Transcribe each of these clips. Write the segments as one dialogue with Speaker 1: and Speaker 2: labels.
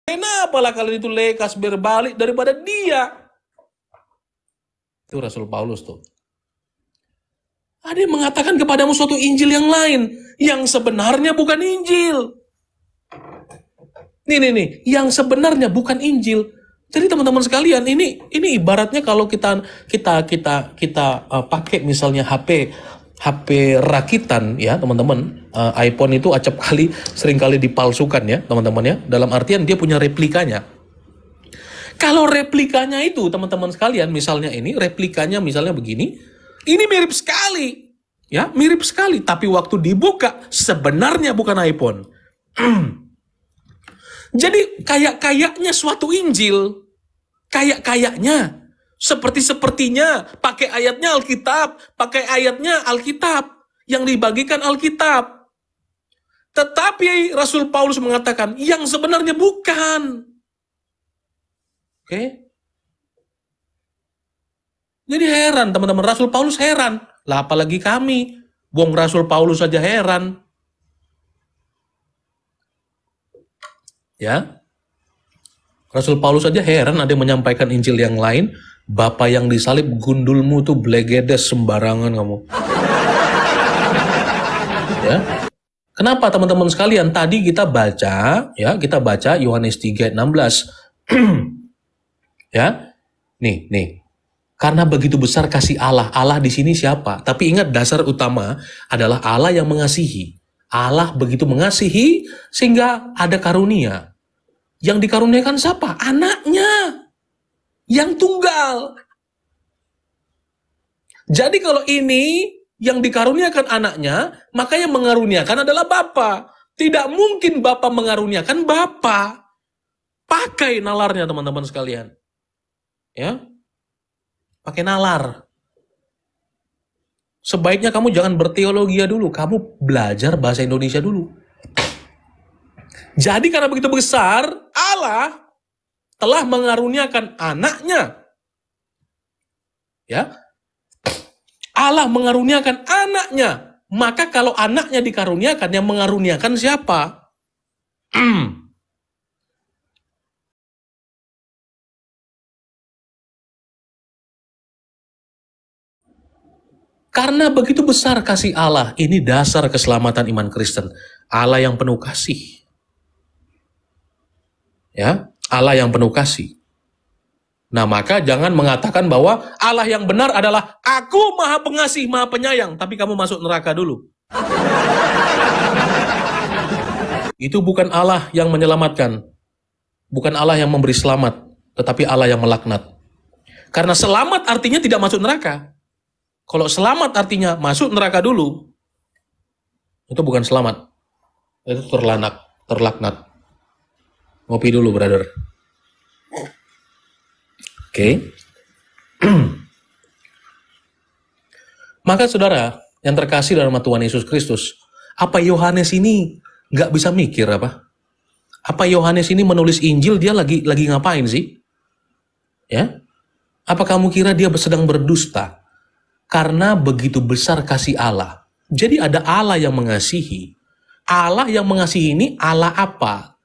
Speaker 1: Kenapalah kalian itu lekas berbalik daripada dia? Itu Rasul Paulus tuh. Ada yang mengatakan kepadamu suatu Injil yang lain, yang sebenarnya bukan Injil. Nih, yang sebenarnya bukan Injil. Jadi teman-teman sekalian, ini ibaratnya kalau kita pakai misalnya HP rakitan ya teman-teman, iPhone itu acap kali seringkali dipalsukan ya teman-teman ya, dalam artian dia punya replikanya. Kalau replikanya itu teman-teman sekalian, misalnya ini replikanya misalnya begini, ini mirip sekali ya, mirip sekali, tapi waktu dibuka sebenarnya bukan iPhone. Jadi kayaknya suatu Injil, kayaknya sepertinya pakai ayatnya Alkitab yang dibagikan Alkitab. Tetapi Rasul Paulus mengatakan yang sebenarnya bukan. Oke? Jadi heran teman-teman, Rasul Paulus heran. Lah apalagi kami, wong Rasul Paulus saja heran. Ya, Rasul Paulus saja heran ada yang menyampaikan Injil yang lain. Bapa yang disalib, gundulmu tuh blegedes sembarangan kamu. Ya. Kenapa teman-teman sekalian? Tadi kita baca Yohanes 3:16. Ya. Nih. Karena begitu besar kasih Allah. Allah di sini siapa? Tapi ingat dasar utama adalah Allah yang mengasihi. Allah begitu mengasihi sehingga ada karunia. Yang dikaruniakan siapa? Anaknya. Yang tunggal. Jadi kalau ini yang dikaruniakan anaknya, maka yang mengaruniakan adalah Bapa. Tidak mungkin Bapa mengaruniakan Bapa. Pakai nalarnya teman-teman sekalian. Ya. Pakai nalar. Sebaiknya kamu jangan berteologi dulu, kamu belajar bahasa Indonesia dulu. Jadi karena begitu besar, Allah telah mengaruniakan anaknya. Ya. Allah mengaruniakan anaknya. Maka kalau anaknya dikaruniakan, yang mengaruniakan siapa? Karena begitu besar kasih Allah, ini dasar keselamatan iman Kristen. Allah yang penuh kasih. Ya, Allah yang penuh kasih. Nah, maka jangan mengatakan bahwa Allah yang benar adalah aku maha pengasih, maha penyayang, tapi kamu masuk neraka dulu. Itu bukan Allah yang menyelamatkan. Bukan Allah yang memberi selamat, tetapi Allah yang melaknat. Karena selamat artinya tidak masuk neraka. Kalau selamat artinya masuk neraka dulu, itu bukan selamat. Itu terlaknat. Ngopi dulu, brother. Oke. Maka saudara yang terkasih dalam Tuhan Yesus Kristus, apa Yohanes ini nggak bisa mikir apa? Apa Yohanes ini menulis Injil dia lagi ngapain sih? Ya? Apa kamu kira dia sedang berdusta? Karena begitu besar kasih Allah. Jadi ada Allah yang mengasihi. Allah yang mengasihi ini Allah apa?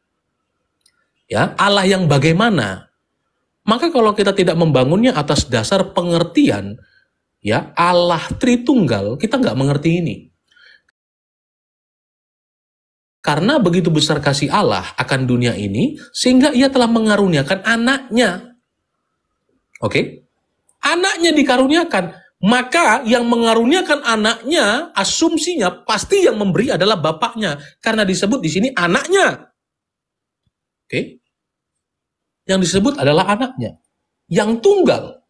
Speaker 1: Ya, Allah yang bagaimana? Maka kalau kita tidak membangunnya atas dasar pengertian, ya Allah Tritunggal, kita nggak mengerti ini. Karena begitu besar kasih Allah akan dunia ini, sehingga ia telah mengaruniakan anaknya. Oke? Anaknya dikaruniakan. Maka yang mengaruniakan anaknya, asumsinya pasti yang memberi adalah bapaknya. Karena disebut di sini anaknya. Oke? Yang disebut adalah anaknya. Yang tunggal.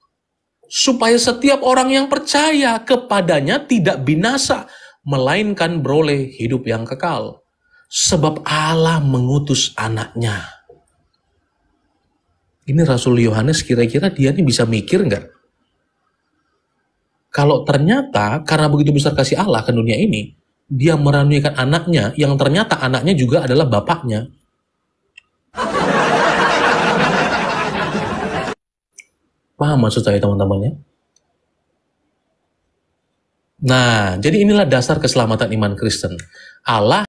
Speaker 1: Supaya setiap orang yang percaya kepadanya tidak binasa, melainkan beroleh hidup yang kekal. Sebab Allah mengutus anaknya. Ini Rasul Yohanes kira-kira dia ini bisa mikir nggak? Kalau ternyata karena begitu besar kasih Allah ke dunia ini, dia meranikan anaknya, yang ternyata anaknya juga adalah bapaknya. Paham maksud saya teman-temannya? Nah, jadi inilah dasar keselamatan iman Kristen. Allah